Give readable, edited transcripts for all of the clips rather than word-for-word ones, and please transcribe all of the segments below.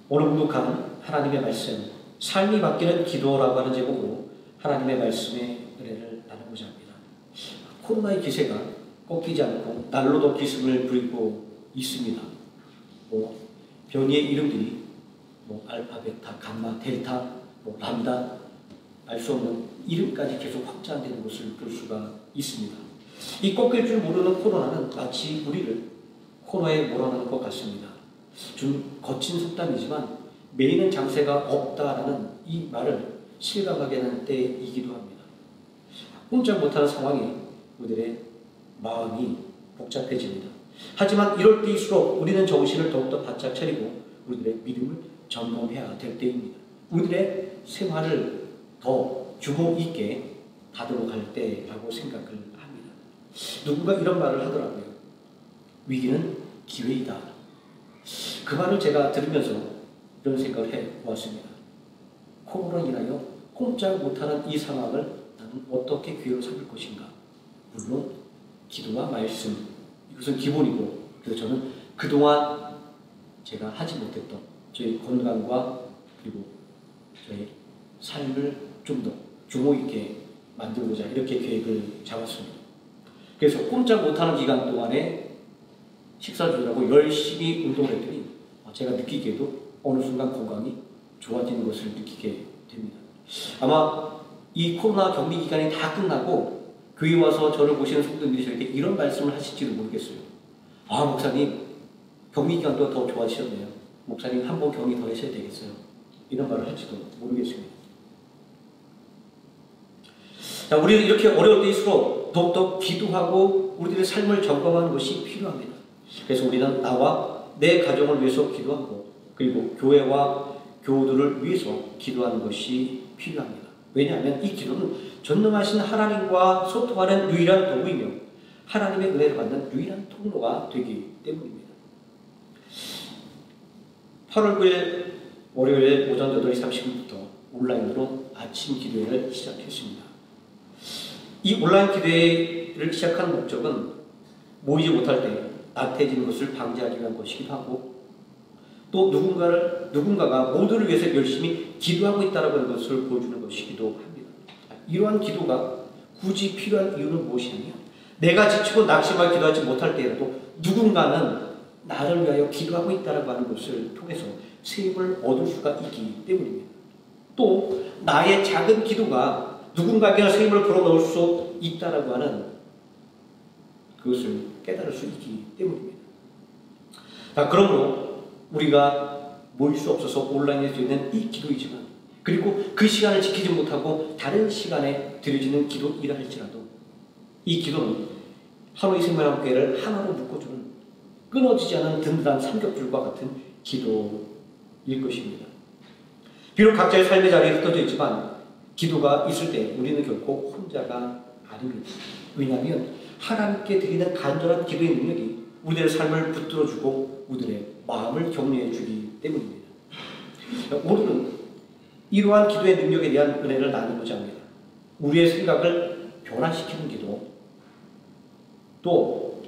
오늘도 간 하나님의 말씀, 삶이 바뀌는 기도라고 하는 제목으로 하나님의 말씀의 은혜를 나누고자 합니다. 코로나의 기세가 꺾이지 않고 날로도 기승을 부리고 있습니다. 변이의 이름들이 알파, 베타, 감마, 델타, 람다, 알 수 없는 이름까지 계속 확장되는 것을 볼 수가 있습니다. 이 꺾일 줄 모르는 코로나는 마치 우리를 코너에 몰아넣는 것 같습니다. 좀 거친 속담이지만 매이는 장세가 없다라는 이 말을 실감하게 하는 때이기도 합니다. 꼼짝 못하는 상황에 우리들의 마음이 복잡해집니다. 하지만 이럴 때일수록 우리는 정신을 더욱더 바짝 차리고 우리들의 믿음을 점검해야 될 때입니다. 우리들의 생활을 더 규모 있게 가도록 할 때라고 생각을 합니다. 누군가 이런 말을 하더라고요. 위기는 기회이다. 그 말을 제가 들으면서 이런 생각을 해보았습니다. 코로나로 인하여 꼼짝 못하는 이 상황을 나는 어떻게 기회로 삼을 것인가. 물론 기도와 말씀, 이것은 기본이고, 그래서 저는 그동안 제가 하지 못했던 저희 건강과 그리고 저희 삶을 좀 더 규모 있게 만들고자 이렇게 계획을 잡았습니다. 그래서 꼼짝 못하는 기간 동안에 식사 조절하고 열심히 운동을 했더니 제가 느끼기에도 어느 순간 건강이 좋아지는 것을 느끼게 됩니다. 아마 이 코로나 격리 기간이 다 끝나고 교회 와서 저를 보시는 성도님들이 저에게 이런 말씀을 하실지도 모르겠어요. 목사님 격리 기간 동안 더 좋아지셨네요. 목사님 한 번 격리 더 하셔야 되겠어요. 이런 말을 할지도 모르겠습니다. 자, 우리는 이렇게 어려울 때일수록 더욱더 기도하고 우리들의 삶을 점검하는 것이 필요합니다. 그래서 우리는 나와 내 가정을 위해서 기도하고 그리고 교회와 교우들을 위해서 기도하는 것이 필요합니다. 왜냐하면 이 기도는 전능하신 하나님과 소통하는 유일한 도구이며 하나님의 은혜를 받는 유일한 통로가 되기 때문입니다. 8월 9일 월요일 오전 8시 30분부터 온라인으로 아침 기도회를 시작했습니다. 이 온라인 기도회를 시작한 목적은 모이지 못할 때 나태해지는 것을 방지하기 위한 것이기도 하고 또 누군가가 모두를 위해서 열심히 기도하고 있다는 것을 보여주는 것이기도 합니다. 이러한 기도가 굳이 필요한 이유는 무엇이냐면 내가 지치고 낙심하여 기도하지 못할 때라도 누군가는 나를 위하여 기도하고 있다는 것을 통해서 세임을 얻을 수가 있기 때문입니다. 또 나의 작은 기도가 누군가에게 세임을 불어넣을 수 있다라고 하는 그것을 깨달을 수 있기 때문입니다. 자, 그러므로 우리가 모일 수 없어서 온라인에서 있는 이 기도이지만 그리고 그 시간을 지키지 못하고 다른 시간에 드려지는 기도이라 할지라도 이 기도는 하루의 생명함께를 하나로 묶어주는 끊어지지 않은 든든한 삼겹줄과 같은 기도일 것입니다. 비록 각자의 삶의 자리에 흩어져 있지만 기도가 있을 때 우리는 결코 혼자가 아닙니다. 왜냐하면 하나님께 드리는 간절한 기도의 능력이 우리들의 삶을 붙들어주고 우리들의 마음을 격려해주기 때문입니다. 오늘은 이러한 기도의 능력에 대한 은혜를 나누고자 합니다. 우리의 생각을 변화시키는 기도, 또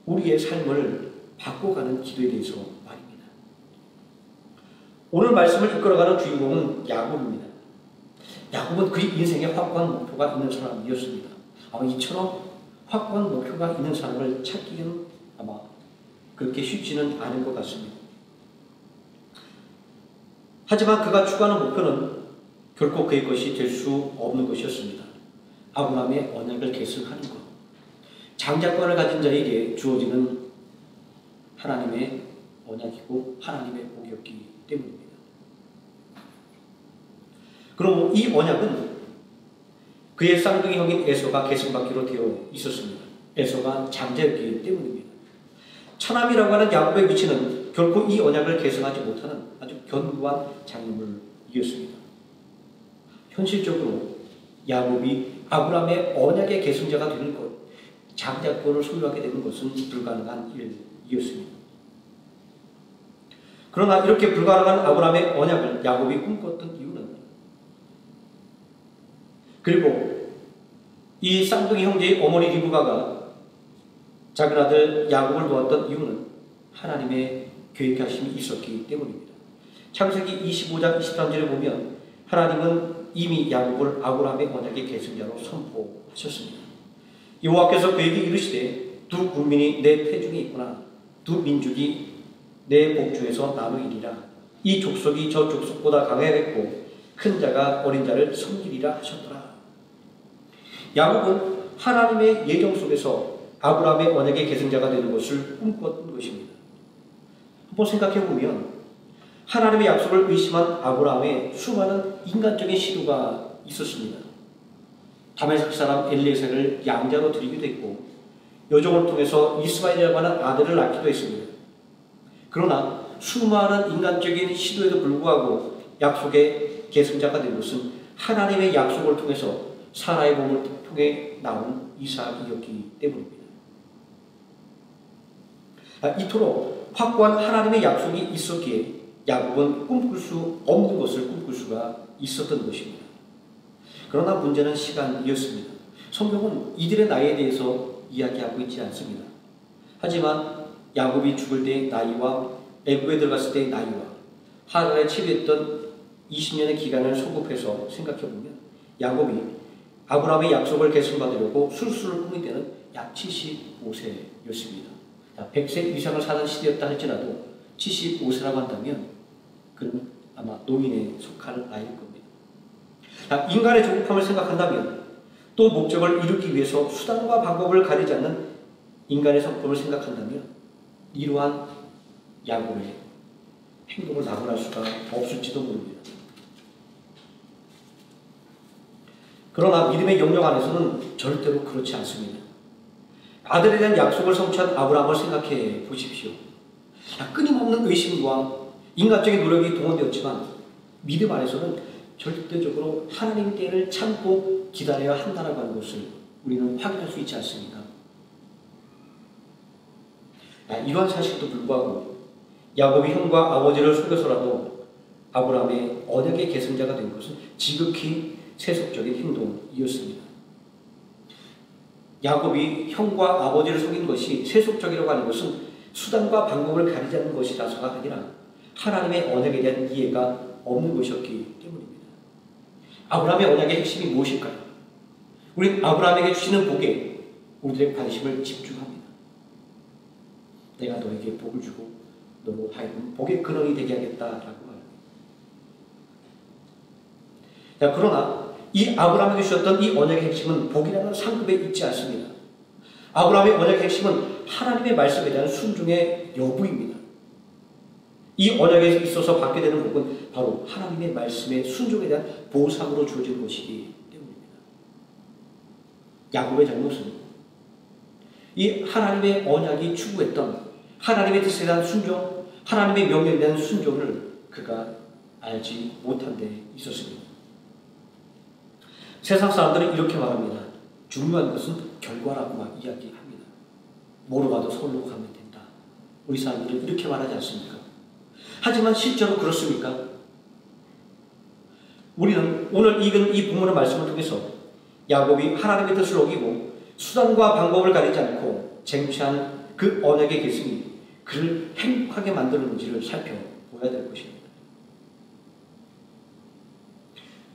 우리의 삶을 바꿔가는 기도에 대해서 말입니다. 오늘 말씀을 이끌어가는 주인공은 야곱입니다. 야곱은 그의 인생에 확고한 목표가 있는 사람이었습니다. 아마 이처럼 확고한 목표가 있는 사람을 찾기는 아마 그렇게 쉽지는 않은 것 같습니다. 하지만 그가 추구하는 목표는 결코 그의 것이 될 수 없는 것이었습니다. 아브라함의 언약을 계승하는 것, 장자권을 가진 자에게 주어지는 하나님의 언약이고 하나님의 복이었기 때문입니다. 그럼 이 언약은 그의 쌍둥이 형인 에서가 계승받기로 되어 있었습니다. 에서가 장자였기 때문입니다. 차남이라고 하는 야곱의 위치는 결코 이 언약을 계승하지 못하는 아주 견고한 장애물이었습니다. 현실적으로 야곱이 아브라함의 언약의 계승자가 되는 것, 장자권을 소유하게 되는 것은 불가능한 일이었습니다. 그러나 이렇게 불가능한 아브라함의 언약을 야곱이 꿈꿨던 이유는 그리고 이 쌍둥이 형제의 어머니 리브가가 작은 아들 야곱을 도왔던 이유는 하나님의 계획하심이 있었기 때문입니다. 창세기 25장 23절에 보면 하나님은 이미 야곱을 아브라함의 언약의 계승자로 선포하셨습니다. 여호와께서 그에게 이르시되 두 국민이 내 태중에 있구나. 두 민족이 내 복주에서 나누이리라. 이 족속이 저 족속보다 강하겠고 큰 자가 어린 자를 섬기리라 하셨더라. 야곱은 하나님의 예정 속에서 아브라함의 언약의 계승자가 되는 것을 꿈꿨던 것입니다. 한번 생각해보면 하나님의 약속을 의심한 아브라함의 수많은 인간적인 시도가 있었습니다. 다메섹 사람 엘리에셀을 양자로 드리기도 했고 여종을 통해서 이스마엘이라고 하는 아들을 낳기도 했습니다. 그러나 수많은 인간적인 시도에도 불구하고 약속의 계승자가 된 것은 하나님의 약속을 통해서 사라의 몸을 통해 나온 이삭이었기 때문입니다. 이토록 확고한 하나님의 약속이 있었기에 야곱은 꿈꿀 수 없는 것을 꿈꿀 수가 있었던 것입니다. 그러나 문제는 시간이었습니다. 성경은 이들의 나이에 대해서 이야기하고 있지 않습니다. 하지만 야곱이 죽을 때의 나이와 애굽에 들어갔을 때의 나이와 하란에 체류했던 20년의 기간을 소급해서 생각해보면 야곱이 아브라함의 약속을 계승받으려고 술수를 꾸밀 때는 약 75세였습니다. 100세 이상을 사는 시대였다 할지라도 75세라고 한다면 그는 아마 노인에 속할 나이일 겁니다. 인간의 조급함을 생각한다면 또 목적을 이루기 위해서 수단과 방법을 가리지 않는 인간의 성품을 생각한다면 이러한 야곱의 행동을 낙오할 수가 없을지도 모릅니다. 그러나 믿음의 영역 안에서는 절대로 그렇지 않습니다. 아들에 대한 약속을 성취한 아브라함을 생각해 보십시오. 끊임없는 의심과 인간적인 노력이 동원되었지만 믿음 안에서는 절대적으로 하나님의 때를 참고 기다려야 한다는 것을 우리는 확인할 수 있지 않습니까? 이러한 사실도 불구하고 야곱이 형과 아버지를 속여서라도 아브라함의 언약의 계승자가 된 것은 지극히 세속적인 행동이었습니다. 야곱이 형과 아버지를 속인 것이 세속적이라고 하는 것은 수단과 방법을 가리지 않는 것이라서가 아니라 하나님의 언약에 대한 이해가 없는 것이었기 때문입니다. 아브라함의 언약의 핵심이 무엇일까요? 우리는 아브라함에게 주시는 복에 우리들의 관심을 집중합니다. 내가 너에게 복을 주고 너로 하여금 복의 근원이 되게 하겠다라고 말합니다. 그러나 이 아브라함에게 주셨던 이 언약의 핵심은 복이라는 상급에 있지 않습니다. 아브라함의 언약의 핵심은 하나님의 말씀에 대한 순종의 여부입니다. 이 언약에 있어서 받게 되는 복은 바로 하나님의 말씀의 순종에 대한 보상으로 주어진 것이기 때문입니다. 야곱의 잘못은 이 하나님의 언약이 추구했던 하나님의 뜻에 대한 순종, 하나님의 명령에 대한 순종을 그가 알지 못한 데 있었습니다. 세상 사람들은 이렇게 말합니다. 중요한 것은 결과라고 막 이야기합니다. 뭐로 가도 서울로 가면 된다. 우리 사람들은 이렇게 말하지 않습니까? 하지만 실제로 그렇습니까? 우리는 오늘 읽은 이 본문의 말씀을 통해서 야곱이 하나님의 뜻을 어기고 수단과 방법을 가리지 않고 쟁취한 그 언약의 계승이 그를 행복하게 만드는지를 살펴보아야 될 것입니다.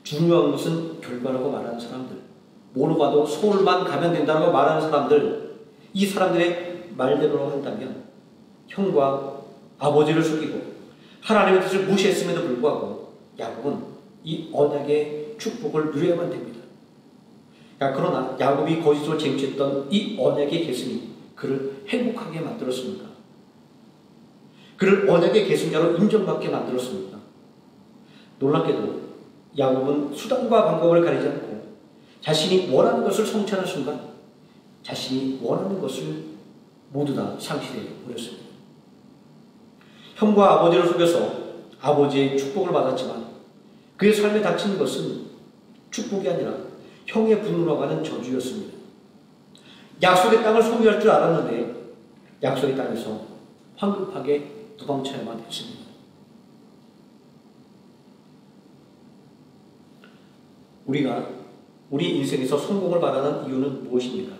중요한 것은 결과라고 말하는 사람들, 뭐로 가도 서울만 가면 된다고 말하는 사람들, 이 사람들의 말대로 한다면 형과 아버지를 속이고 하나님의 뜻을 무시했음에도 불구하고 야곱은 이 언약의 축복을 누려야만 됩니다. 그러나 야곱이 거짓으로 쟁취했던 이 언약의 계승이 그를 행복하게 만들었습니까? 그를 언약의 계승자로 인정받게 만들었습니까? 놀랍게도 야곱은 수단과 방법을 가리지 않고 자신이 원하는 것을 성취하는 순간 자신이 원하는 것을 모두 다 상실해 버렸습니다. 형과 아버지를 속여서 아버지의 축복을 받았지만 그의 삶에 닥친 것은 축복이 아니라 형의 분노라고 하는 저주였습니다. 약속의 땅을 소유할 줄 알았는데 약속의 땅에서 황급하게 도망쳐야만 했습니다. 우리가 우리 인생에서 성공을 바라는 이유는 무엇입니까?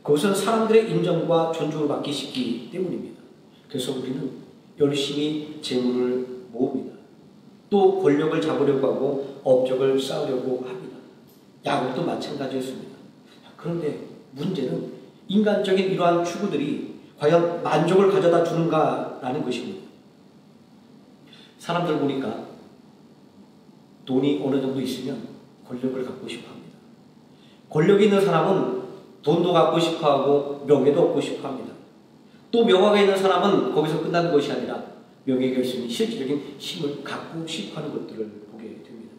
그것은 사람들의 인정과 존중을 받기 쉽기 때문입니다. 그래서 우리는 열심히 재물을 모읍니다. 또 권력을 잡으려고 하고 업적을 쌓으려고 합니다. 야곱도 마찬가지였습니다. 그런데 문제는 인간적인 이러한 추구들이 과연 만족을 가져다 주는가라는 것입니다. 사람들 보니까 돈이 어느 정도 있으면 권력을 갖고 싶어 합니다. 권력이 있는 사람은 돈도 갖고 싶어 하고 명예도 얻고 싶어 합니다. 또 명화가 있는 사람은 거기서 끝나는 것이 아니라 명예가 있으면 실질적인 힘을 갖고 싶어 하는 것들을 보게 됩니다.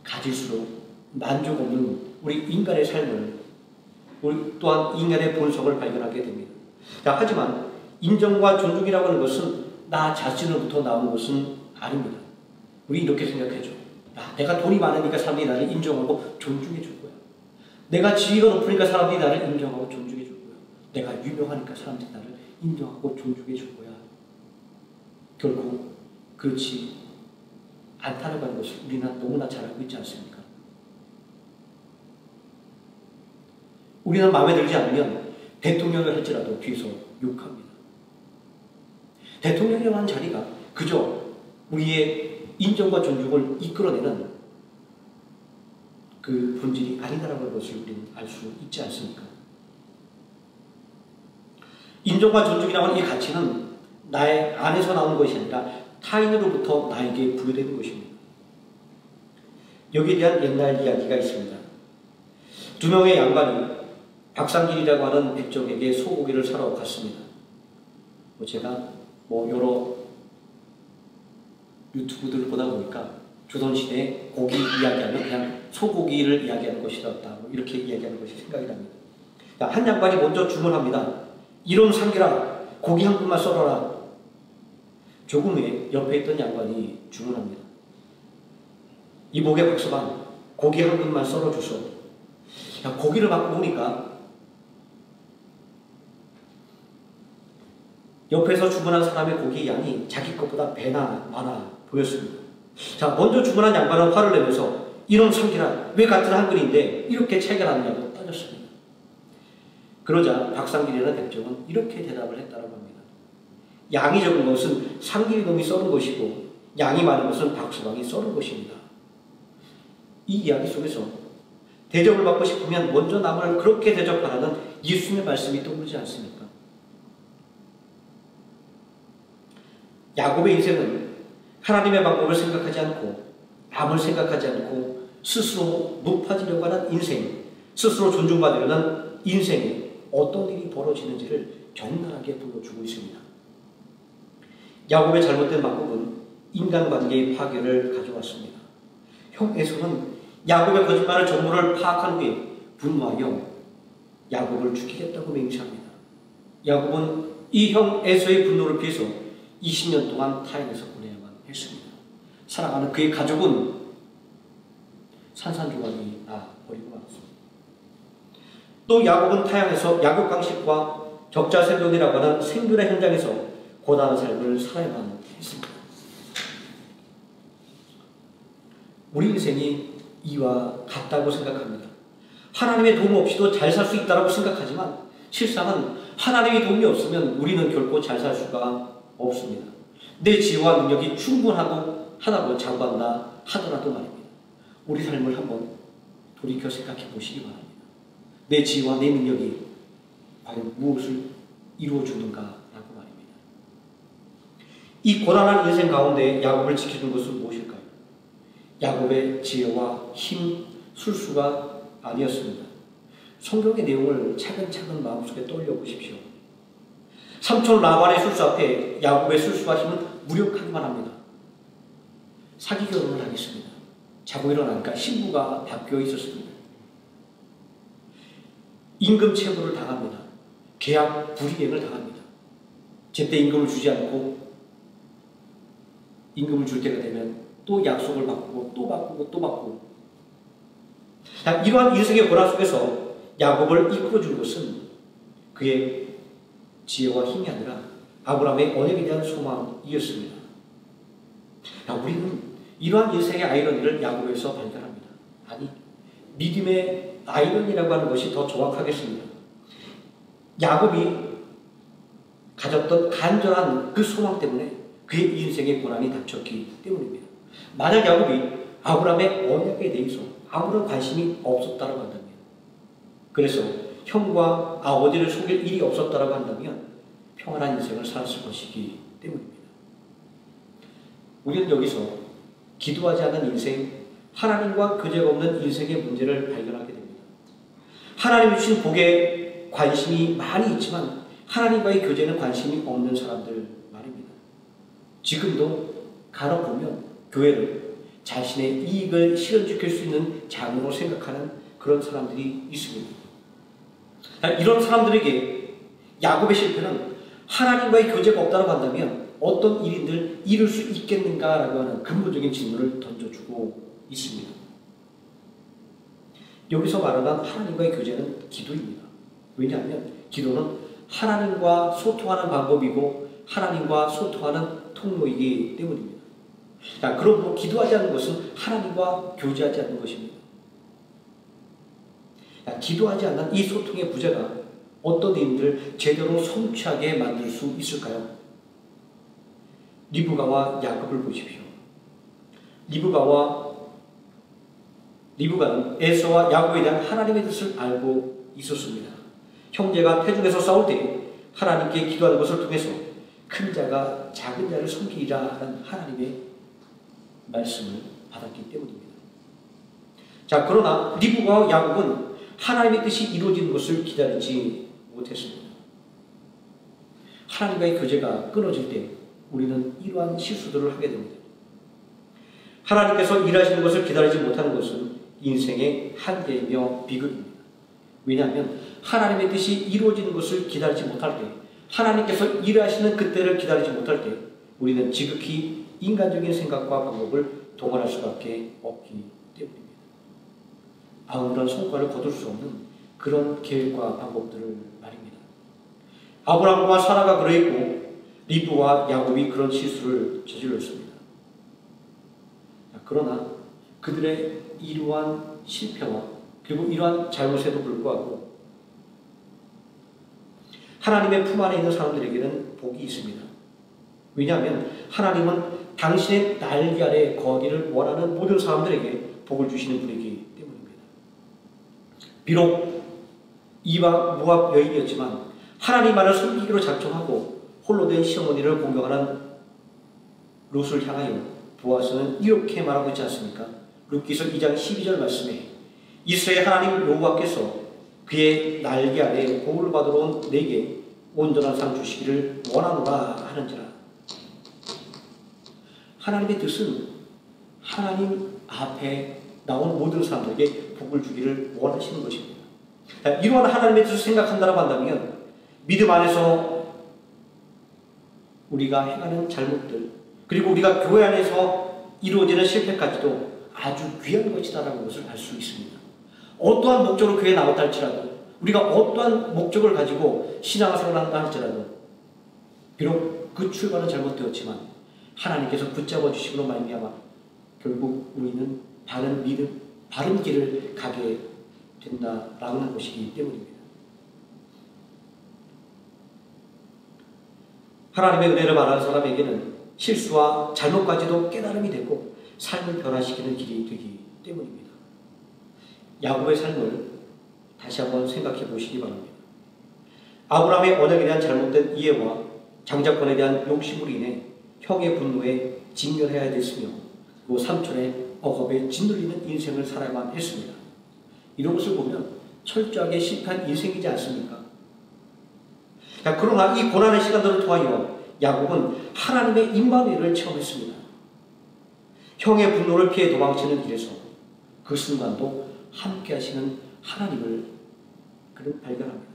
가질수록 만족 없는 우리 인간의 삶을, 우리 또한 인간의 본성을 발견하게 됩니다. 자, 하지만 인정과 존중이라고 하는 것은 나 자신으로부터 나오는 것은 아닙니다. 우리 이렇게 생각하죠. 내가 돈이 많으니까 사람들이 나를 인정하고 존중해 줄 거야. 내가 지위가 높으니까 사람들이 나를 인정하고 존중해 줄 거야. 내가 유명하니까 사람들이 나를 인정하고 존중해 줄 거야. 결국 그렇지 않다는 것을 우리는 너무나 잘 알고 있지 않습니까? 우리는 마음에 들지 않으면 대통령을 할지라도 뒤에서 욕합니다. 대통령이라는 자리가 그저 우리의 인정과 존중을 이끌어내는 그 본질이 아니다라는 것을 우리는 알 수 있지 않습니까? 인정과 존중이라는 이 가치는 나의 안에서 나오는 것이 아니라 타인으로부터 나에게 부여되는 것입니다. 여기에 대한 옛날 이야기가 있습니다. 두 명의 양반이 박상길이라고 하는 백정에게 소고기를 사러 갔습니다. 제가 여러 유튜브들을 보다 보니까 조선시대에 고기 이야기하면 그냥 소고기를 이야기하는 것이었다. 이렇게 이야기하는 것이 생각이 납니다. 한 양반이 먼저 주문합니다. 이런 상기라 고기 한 근만 썰어라. 조금 후에 옆에 있던 양반이 주문합니다. 이복의 박서방 고기 한 근만 썰어주소. 고기를 받고 보니까 옆에서 주문한 사람의 고기 양이 자기 것보다 배나 많아 보였습니다. 자, 먼저 주문한 양반은 화를 내면서 이런 상기라 왜 같은 한 근인데 이렇게 차이가 나느냐고 따졌습니다. 그러자 박상길이라는 백정은 이렇게 대답을 했다고 합니다. 양이 적은 것은 상길이놈이 썰은 것이고 양이 많은 것은 박서방이 썰은 것입니다. 이 이야기 속에서 대접을 받고 싶으면 먼저 남을 그렇게 대접하라는 예수님의 말씀이 떠오르지 않습니까? 야곱의 인생은 하나님의 방법을 생각하지 않고 남을 생각하지 않고 스스로 높아지려고 하는 인생, 스스로 존중받으려는 인생에 어떤 일이 벌어지는지를 적나라하게 보여주고 있습니다. 야곱의 잘못된 방법은 인간관계의 파괴를 가져왔습니다. 형 에서는 야곱의 거짓말을 전부를 파악한 후에 분노하여 야곱을 죽이겠다고 맹세합니다. 야곱은 이 형 에서의 분노를 피해서 20년 동안 타인에서 보내야만 했습니다. 살아가는 그의 가족은 산산조각이 나버리고 말았습니다. 또 야곱은 타향에서 야곱강식과 적자생존이라고 하는 생존의 현장에서 고단한 삶을 살아야만 했습니다. 우리 인생이 이와 같다고 생각합니다. 하나님의 도움 없이도 잘 살 수 있다고 생각하지만 실상은 하나님의 도움이 없으면 우리는 결코 잘 살 수가 없습니다. 내 지혜와 능력이 충분하고 하다고 자부한다 하더라도 말입니다. 우리 삶을 한번 돌이켜 생각해 보시기 바랍니다. 내 지혜와 내 능력이 과연 무엇을 이루어주는가라고 말입니다. 이 고단한 인생 가운데 야곱을 지켜준 것은 무엇일까요? 야곱의 지혜와 힘, 술수가 아니었습니다. 성경의 내용을 차근차근 마음속에 떠올려 보십시오. 삼촌 라반의 술수 앞에 야곱의 술수와 힘은 무력하기만 합니다. 사기 결혼을 하겠습니다. 자고 일어나니까 신부가 바뀌어 있었습니다. 임금 체불을 당합니다. 계약 불이행을 당합니다. 제때 임금을 주지 않고 임금을 줄 때가 되면 또 약속을 바꾸고 또 바꾸고 또 바꾸고. 이러한 인생의 고난 속에서 야곱을 이끌어준 것은 그의 지혜와 힘이 아니라 아브라함의 언약에 대한 소망이었습니다. 우리는 이러한 인생의 아이러니를 야곱에서 발견합니다. 아니, 믿음의 아이러니라고 하는 것이 더 정확하겠습니다. 야곱이 가졌던 간절한 그 소망 때문에 그의 인생의 고난이 닥쳤기 때문입니다. 만약 야곱이 아브라함의 언약에 대해서 아무런 관심이 없었다고 한다면, 그래서 형과 아버지를 속일 일이 없었다고 한다면 평안한 인생을 살았을 것이기 때문입니다. 우리는 여기서 기도하지 않는 인생, 하나님과 교제가 없는 인생의 문제를 발견하게 됩니다. 하나님이 주신 복에 관심이 많이 있지만 하나님과의 교제는 관심이 없는 사람들 말입니다. 지금도 간혹 보면 교회를 자신의 이익을 실현시킬 수 있는 장으로 생각하는 그런 사람들이 있습니다. 이런 사람들에게 야곱의 실패는 하나님과의 교제가 없다고 한다면 어떤 일인들 이룰 수 있겠는가라고 하는 근본적인 질문을 던져주고 있습니다. 여기서 말하는 하나님과의 교제는 기도입니다. 왜냐하면 기도는 하나님과 소통하는 방법이고 하나님과 소통하는 통로이기 때문입니다. 자, 그러므로 기도하지 않는 것은 하나님과 교제하지 않는 것입니다. 자, 기도하지 않는 이 소통의 부재가 어떤 일들을 제대로 성취하게 만들 수 있을까요? 리브가와 야곱을 보십시오. 리브가는 에서와 야곱에 대한 하나님의 뜻을 알고 있었습니다. 형제가 태중에서 싸울 때 하나님께 기도하는 것을 통해서 큰 자가 작은 자를 섬기리라 하는 하나님의 말씀을 받았기 때문입니다. 자, 그러나 리브가와 야곱은 하나님의 뜻이 이루어지는 것을 기다리지 못했습니다. 하나님과의 교제가 끊어질 때 우리는 이러한 실수들을 하게 됩니다. 하나님께서 일하시는 것을 기다리지 못하는 것은 인생의 한계이며 비극입니다. 왜냐하면 하나님의 뜻이 이루어지는 것을 기다리지 못할 때, 하나님께서 일하시는 그때를 기다리지 못할 때 우리는 지극히 인간적인 생각과 방법을 동원할 수밖에 없기 때문입니다. 아무런 성과를 거둘 수 없는 그런 계획과 방법들을 말입니다. 아브라함과 사라가 그러했고 리브와 야곱이 그런 실수를 저질렀습니다. 그러나 그들의 이러한 실패와 그리고 이러한 잘못에도 불구하고 하나님의 품 안에 있는 사람들에게는 복이 있습니다. 왜냐하면 하나님은 당신의 날개 아래 거하기를 원하는 모든 사람들에게 복을 주시는 분이기 때문입니다. 비록 이방 모압 여인이었지만 하나님 말을 섬기기로 작정하고 홀로 된 시어머니를 공경하는 롯을 향하여 보아스는 이렇게 말하고 있지 않습니까? 룻기서 2장 12절 말씀에 이스라엘 하나님 여호와께서 그의 날개 아래 복을 받으러 온 내게 온전한 상 주시기를 원하노라 하는지라. 하나님의 뜻은 하나님 앞에 나온 모든 사람들에게 복을 주기를 원하시는 것입니다. 이러한 하나님의 뜻을 생각한다고 한다면 믿음 안에서 우리가 행하는 잘못들 그리고 우리가 교회 안에서 이루어지는 실패까지도 아주 귀한 것이다라는 것을 알 수 있습니다. 어떠한 목적으로 교회에 나왔다 할지라도 우리가 어떠한 목적을 가지고 신앙생활을 한다 할지라도 비록 그 출발은 잘못되었지만 하나님께서 붙잡아 주심으로 말미암아 결국 우리는 바른 믿음, 바른 길을 가게 된다라는 것이기 때문입니다. 하나님의 은혜를 말하는 사람에게는 실수와 잘못까지도 깨달음이 되고 삶을 변화시키는 길이 되기 때문입니다. 야곱의 삶을 다시 한번 생각해 보시기 바랍니다. 아브라함의 언약에 대한 잘못된 이해와 장자권에 대한 욕심으로 인해 형의 분노에 직면해야 됐으며 그 삼촌의 억압에 짓눌리는 인생을 살아야만 했습니다. 이런 것을 보면 철저하게 실패한 인생이지 않습니까? 그러나 이 고난의 시간들을 통하여 야곱은 하나님의 임마누엘을 체험했습니다. 형의 분노를 피해 도망치는 길에서 그 순간도 함께 하시는 하나님을 그는 발견합니다.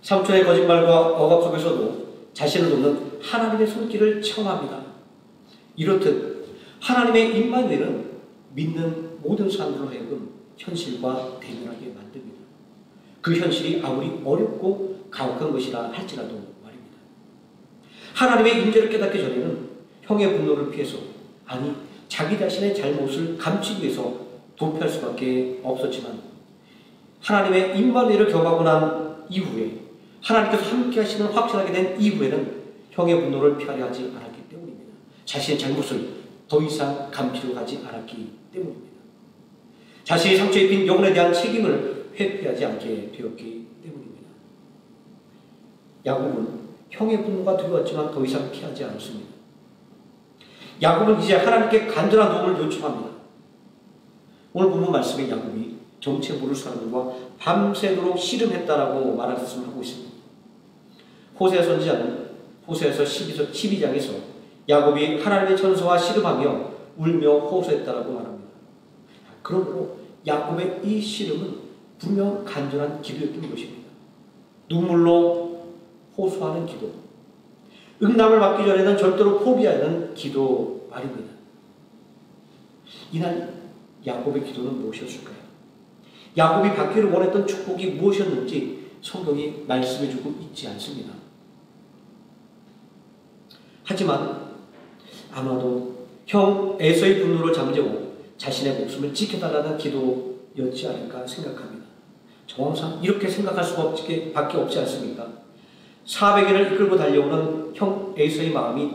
삼촌의 거짓말과 억압 속에서도 자신을 돕는 하나님의 손길을 체험합니다. 이렇듯 하나님의 임마누엘은 믿는 모든 사람들로 하여금 현실과 대면하게 만듭니다. 그 현실이 아무리 어렵고 가혹한 것이라 할지라도 말입니다. 하나님의 임재를 깨닫기 전에는 형의 분노를 피해서 아니 자기 자신의 잘못을 감추기 위해서 도피할 수밖에 없었지만 하나님의 임마누엘을 경험하고 난 이후에 하나님께서 함께 하시는 확신하게 된 이후에는 형의 분노를 피하려 하지 않았기 때문입니다. 자신의 잘못을 더 이상 감추려 하지 않았기 때문입니다. 자신의 상처 입힌 영혼에 대한 책임을 회피하지 않게 되었기 때문입니다. 야곱은 형의 분노가 두려웠지만 더 이상 피하지 않았습니다. 야곱은 이제 하나님께 간절한 도움을 요청합니다. 오늘 본문 말씀에 야곱이 정체 모를 사람들과 밤새도록 씨름했다라고 말씀을 하고 있습니다. 호세아 선지자는 호세아서 12장에서 야곱이 하나님의 천사와 씨름하며 울며 호소했다라고 말합니다. 그러므로 야곱의 이 씨름은 분명 간절한 기도였던 것입니다. 눈물로 호소하는 기도, 응답을 받기 전에는 절대로 포기하는 기도 말입니다. 이날 야곱의 기도는 무엇이었을까요? 야곱이 받기를 원했던 축복이 무엇이었는지 성경이 말씀해주고 있지 않습니다. 하지만 아마도 형 에서의 분노를 잠재워 자신의 목숨을 지켜달라는 기도였지 않을까 생각합니다. 정황상 이렇게 생각할 수밖에 없지 않습니까? 400일을 이끌고 달려오는 형 에서의 마음이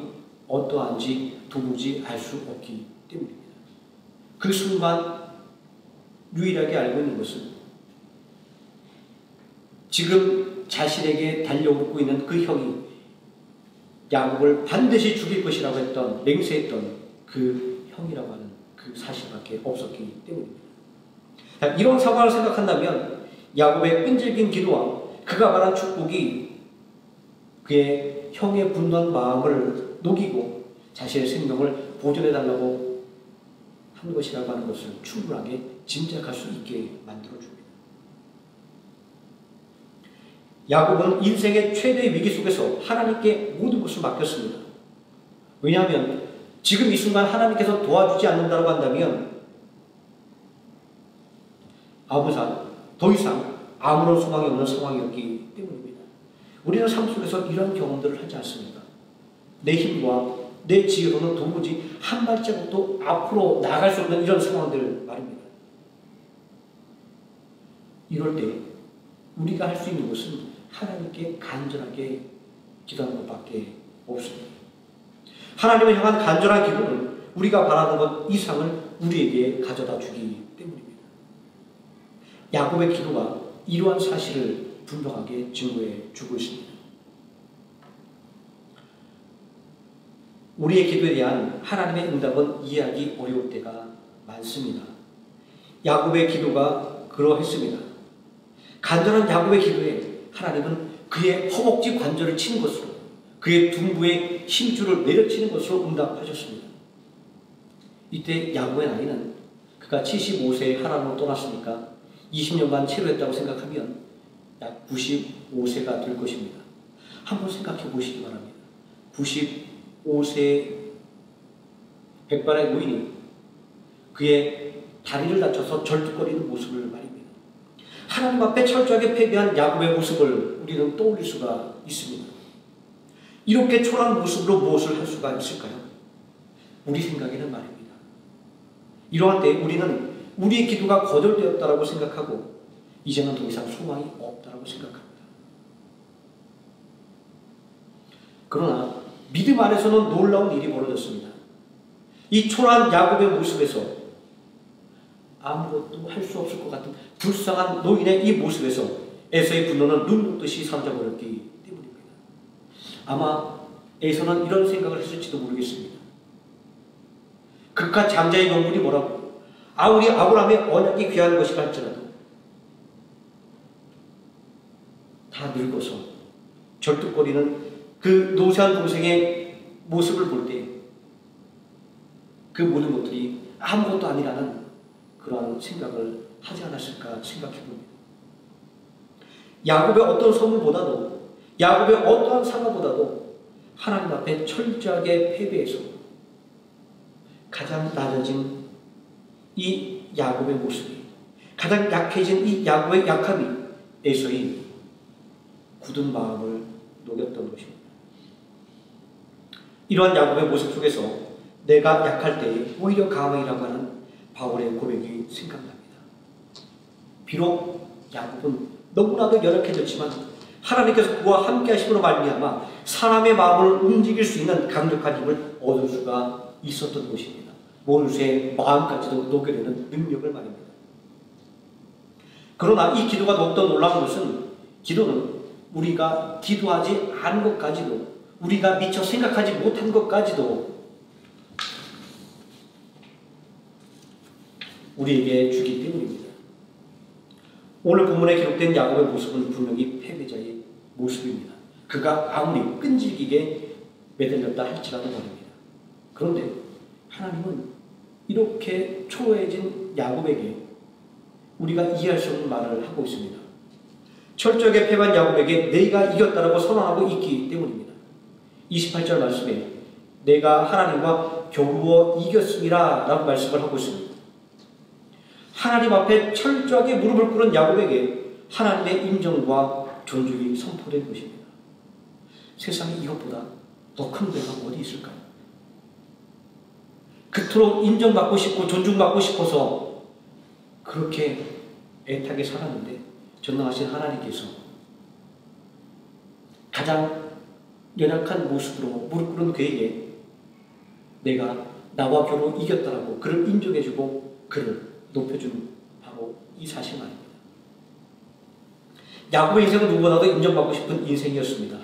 어떠한지 도무지 알 수 없기 때문입니다. 그 순간 유일하게 알고 있는 것은 지금 자신에게 달려오고 있는 그 형이 야곱을 반드시 죽일 것이라고 했던, 맹세했던 그 형이라고 하는 그 사실밖에 없었기 때문입니다. 이런 상황을 생각한다면 야곱의 끈질긴 기도와 그가 말한 축복이 그의 형의 분노한 마음을 녹이고 자신의 생명을 보존해달라고 한 것이라고 하는 것을 충분하게 짐작할 수 있게 만들어줍니다. 야곱은 인생의 최대의 위기 속에서 하나님께 모든 것을 맡겼습니다. 왜냐하면 지금 이 순간 하나님께서 도와주지 않는다고 한다면 더 이상 아무런 소망이 없는 상황이었기 때문입니다. 우리는 삶 속에서 이런 경험들을 하지 않습니까? 내 힘과 내 지혜로는 도무지 한 발자국도 앞으로 나아갈 수 없는 이런 상황들 말입니다. 이럴 때 우리가 할 수 있는 것은 하나님께 간절하게 기도하는 것밖에 없습니다. 하나님을 향한 간절한 기도는 우리가 바라는 것 이상을 우리에게 가져다 주기 때문입니다. 야곱의 기도가 이러한 사실을 분명하게 증거해 주고 있습니다. 우리의 기도에 대한 하나님의 응답은 이해하기 어려울 때가 많습니다. 야곱의 기도가 그러했습니다. 간절한 야곱의 기도에 하나님은 그의 허벅지 관절을 치는 것으로, 그의 둔부의 힘줄을 내려치는 것으로 응답하셨습니다. 이때 야곱의 나이는 그가 75세에 하나님으로 떠났으니까 20년간 체류했다고 생각하면 약 95세가 될 것입니다. 한번 생각해 보시기 바랍니다. 95세 백발의 노인이 그의 다리를 다쳐서 절뚝거리는 모습을 말입니다. 하나님 앞에 철저하게 패배한 야곱의 모습을 우리는 떠올릴 수가 있습니다. 이렇게 초라한 모습으로 무엇을 할 수가 있을까요? 우리 생각에는 말입니다. 이러한 때 우리는 우리의 기도가 거절되었다고 생각하고 이제는 더 이상 소망이 없다고 생각합니다. 그러나 믿음 안에서는 놀라운 일이 벌어졌습니다. 이 초라한 야곱의 모습에서 아무것도 할 수 없을 것 같은 불쌍한 노인의 이 모습에서 에서의 분노는 눈 녹듯이 사라져버렸기 때문입니다. 아마 에서는 이런 생각을 했을지도 모르겠습니다. 극한 장자의 명분이 뭐라고? 아무리 아브라함의 언약이 귀한 것이라 할지라도 다 늙어서 절뚝거리는 그 노쇠한 동생의 모습을 볼 때 그 모든 것들이 아무것도 아니라는 그러한 생각을 하지 않았을까 생각해봅니다. 야곱의 어떤 선물보다도, 야곱의 어떠한 상황보다도 하나님 앞에 철저하게 패배해서 가장 낮아진 이 야곱의 모습이, 가장 약해진 이 야곱의 약함이 에서의 굳은 마음을 녹였던 것입니다. 이러한 야곱의 모습 속에서 내가 약할 때 오히려 강함이라고 하는 바울의 고백이 생각납니다. 비록 야곱은 너무나도 열악해졌지만 하나님께서 그와 함께 하심으로 말미암아 사람의 마음을 움직일 수 있는 강력한 힘을 얻을 수가 있었던 것입니다. 원수의 마음까지도 녹여내는 능력을 말입니다. 그러나 이 기도가 더욱더 놀라운 것은 기도는 우리가 기도하지 않은 것까지도, 우리가 미처 생각하지 못한 것까지도 우리에게 주기 때문입니다. 오늘 본문에 기록된 야곱의 모습은 분명히 패배자의 모습입니다. 그가 아무리 끈질기게 매달렸다 할지라도 말입니다. 그런데 하나님은 이렇게 초라해진 야곱에게 우리가 이해할 수 없는 말을 하고 있습니다. 철저하게 패배한 야곱에게 내가 이겼다라고 선언하고 있기 때문입니다. 28절 말씀에 내가 하나님과 겨루어 이겼습니다 라고 말씀을 하고 있습니다. 하나님 앞에 철저하게 무릎을 꿇은 야곱에게 하나님의 인정과 존중이 선포된 것입니다. 세상에 이것보다 더 큰 배가 어디 있을까요? 그토록 인정받고 싶고 존중받고 싶어서 그렇게 애타게 살았는데 전능하신 하나님께서 가장 연약한 모습으로 무릎 꿇은 그에게 내가 나와 겨루 이겼다라고 그를 인정해주고 그를 높여준 바로 이 사실 말입니다. 야곱의 인생은 누구보다도 인정받고 싶은 인생이었습니다.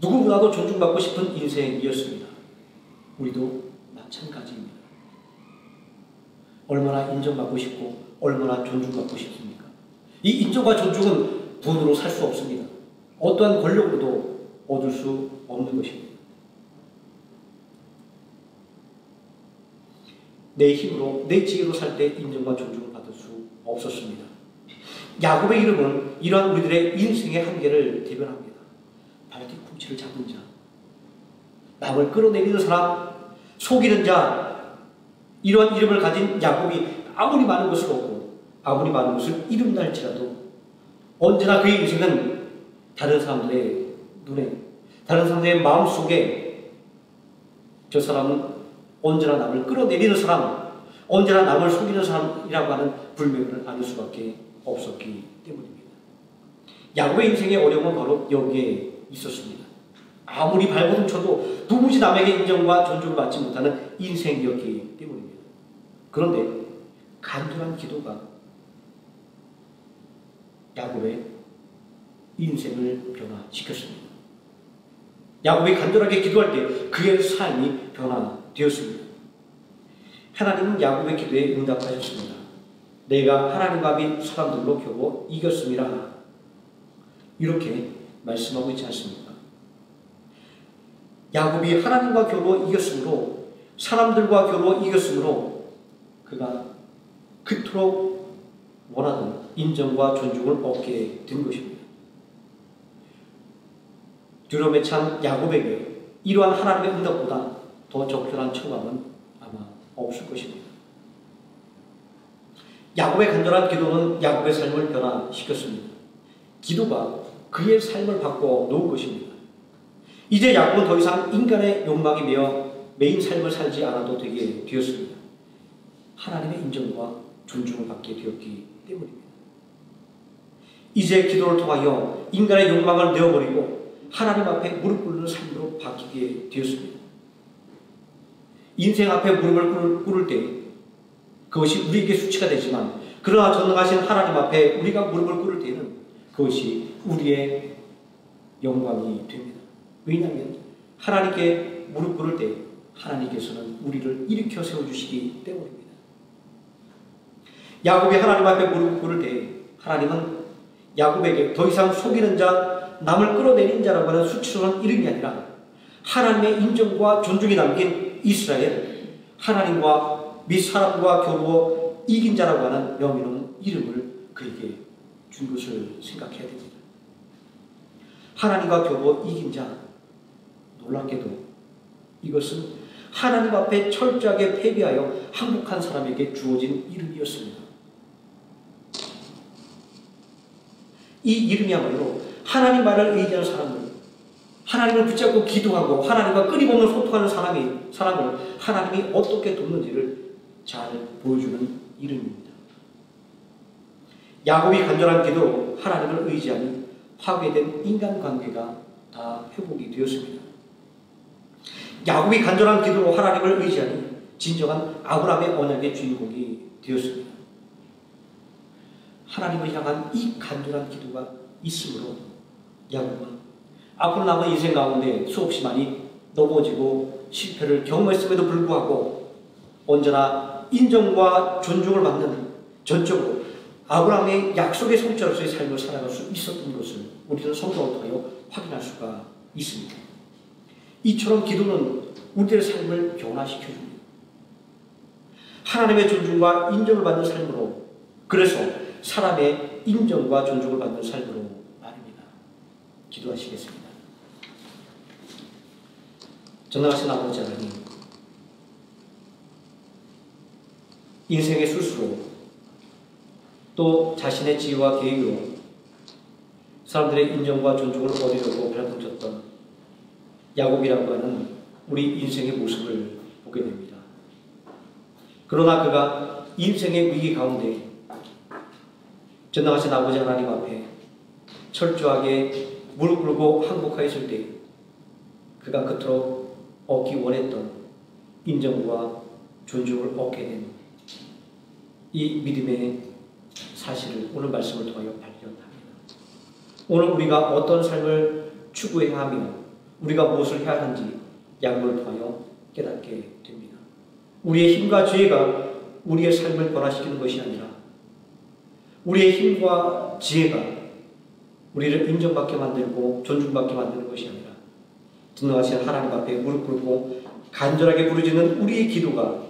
누구보다도 존중받고 싶은 인생이었습니다. 우리도 마찬가지입니다. 얼마나 인정받고 싶고 얼마나 존중받고 싶습니까? 이 인정과 존중은 돈으로 살 수 없습니다. 어떠한 권력으로도 얻을 수 없는 것입니다. 내 힘으로, 내 지혜로 살 때 인정과 존중을 받을 수 없었습니다. 야곱의 이름은 이러한 우리들의 인생의 한계를 대변합니다. 발뒤꿈치를 잡은 자, 남을 끌어내리는 사람, 속이는 자, 이러한 이름을 가진 야곱이 아무리 많은 것을 얻고 아무리 많은 것을 이룬다 할지라도 언제나 그의 인생은 다른 사람들의 눈에, 다른 사람들의 마음속에 저 사람은 언제나 남을 끌어내리는 사람, 언제나 남을 속이는 사람이라고 하는 불명을 안을 수밖에 없었기 때문입니다. 야곱의 인생의 어려움은 바로 여기에 있었습니다. 아무리 발버둥 쳐도 도무지 남에게 인정과 존중을 받지 못하는 인생이었기 때문입니다. 그런데 간절한 기도가 야곱의 인생을 변화시켰습니다. 야곱이 간절하게 기도할 때 그의 삶이 변화되었습니다. 하나님은 야곱의 기도에 응답하셨습니다. 내가 하나님과 및 사람들로 겨루 이겼습니다. 이렇게 말씀하고 있지 않습니까? 야곱이 하나님과 겨루어 이겼으므로, 사람들과 겨루어 이겼으므로 그가 그토록 원하던 인정과 존중을 얻게 된 것입니다. 두려움에 찬 야곱에게 이러한 하나님의 응답보다 더 적절한 처방은 아마 없을 것입니다. 야곱의 간절한 기도는 야곱의 삶을 변화시켰습니다. 기도가 그의 삶을 바꿔 놓은 것입니다. 이제 야곱은 더 이상 인간의 욕망이 메인 삶을 살지 않아도 되게 되었습니다. 하나님의 인정과 존중을 받게 되었기 때문입니다. 이제 기도를 통하여 인간의 욕망을 내어버리고 하나님 앞에 무릎 꿇는 삶으로 바뀌게 되었습니다. 인생 앞에 무릎을 꿇을 때 그것이 우리에게 수치가 되지만, 그러나 전능하신 하나님 앞에 우리가 무릎을 꿇을 때는 그것이 우리의 영광이 됩니다. 왜냐하면 하나님께 무릎 꿇을 때 하나님께서는 우리를 일으켜 세워주시기 때문입니다. 야곱이 하나님 앞에 무릎 꿇을 때 하나님은 야곱에게 더 이상 속이는 자, 남을 끌어내린 자라고 하는 수치스러운 이름이 아니라 하나님의 인정과 존중이 담긴 이스라엘, 하나님과 및 사람과 겨루어 이긴 자라고 하는 명예로운 이름을 그에게 준 것을 생각해야 됩니다. 하나님과 겨루어 이긴 자, 놀랍게도 이것은 하나님 앞에 철저하게 패배하여 항복한 사람에게 주어진 이름이었습니다. 이 이름이야말로 하나님 말을 의지하는 사람들, 하나님을 붙잡고 기도하고 하나님과 끊임없는 소통하는 사람을 하나님이 어떻게 돕는지를 잘 보여주는 이름입니다. 야곱이 간절한 기도로 하나님을 의지하니 파괴된 인간관계가 다 회복이 되었습니다. 야곱이 간절한 기도로 하나님을 의지하니 진정한 아브라함의 언약의 주인공이 되었습니다. 하나님을 향한 이 간절한 기도가 있으므로 야곱은 앞으로 남은 인생 가운데 수없이 많이 넘어지고 실패를 경험했음에도 불구하고 언제나 인정과 존중을 받는 전적으로 아브라함의 약속의 성자로서의 삶을 살아갈 수 있었던 것을 우리는 성경을 통하여 확인할 수가 있습니다. 이처럼 기도는 우리들의 삶을 변화시켜줍니다. 하나님의 존중과 인정을 받는 삶으로, 그래서 사람의 인정과 존중을 받는 삶으로 말입니다. 기도하시겠습니다. 전능하신 아버지 하나님, 인생의 술수로 또 자신의 지혜와 계획으로 사람들의 인정과 존중을 얻으려고 발버둥쳤던 야곱이라고 하는 우리 인생의 모습을 보게 됩니다. 그러나 그가 인생의 위기 가운데 전능하신 아버지 하나님 앞에 철저하게 무릎 꿇고 항복하였을 때 그가 그토록 얻기 원했던 인정과 존중을 얻게 된 이 믿음의 사실을 오늘 말씀을 통하여 발견합니다. 오늘 우리가 어떤 삶을 추구해야 하며 우리가 무엇을 해야 하는지 양보를 통하여 깨닫게 됩니다. 우리의 힘과 지혜가 우리의 삶을 변화시키는 것이 아니라 우리의 힘과 지혜가 우리를 인정받게 만들고 존중받게 만드는 것이 아니라 전능하신 하나님 앞에 무릎 꿇고 간절하게 부르짖는 우리의 기도가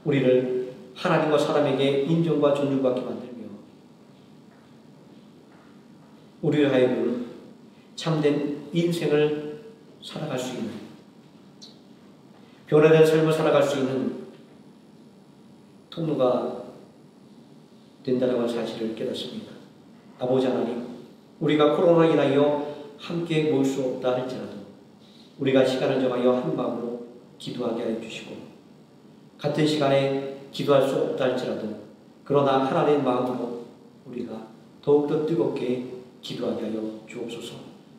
우리를 하나님과 사람에게 인정과 존중받게 만들며 우리를 하여금 참된 인생을 살아갈 수 있는, 변화된 삶을 살아갈 수 있는 통로가 된다는 사실을 깨닫습니다. 아버지 하나님, 우리가 코로나로 인하여 함께 모일 수 없다 할지라도 우리가 시간을 정하여 한 마음으로 기도하게 하여 주시고, 같은 시간에 기도할 수 없다 할지라도 그러나 하나님의 마음으로 우리가 더욱더 뜨겁게 기도하게 하여 주옵소서.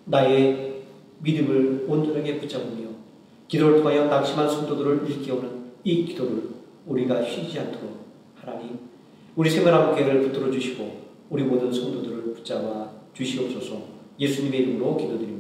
나의 믿음을 온전하게 붙잡으며 기도를 통하여 낙심한 성도들을 일깨우는 이 기도를 우리가 쉬지 않도록 하나님, 우리 생명함께를 붙들어 주시고 우리 모든 성도들을 붙잡아 주시옵소서. 예수님의 이름으로 기도드립니다.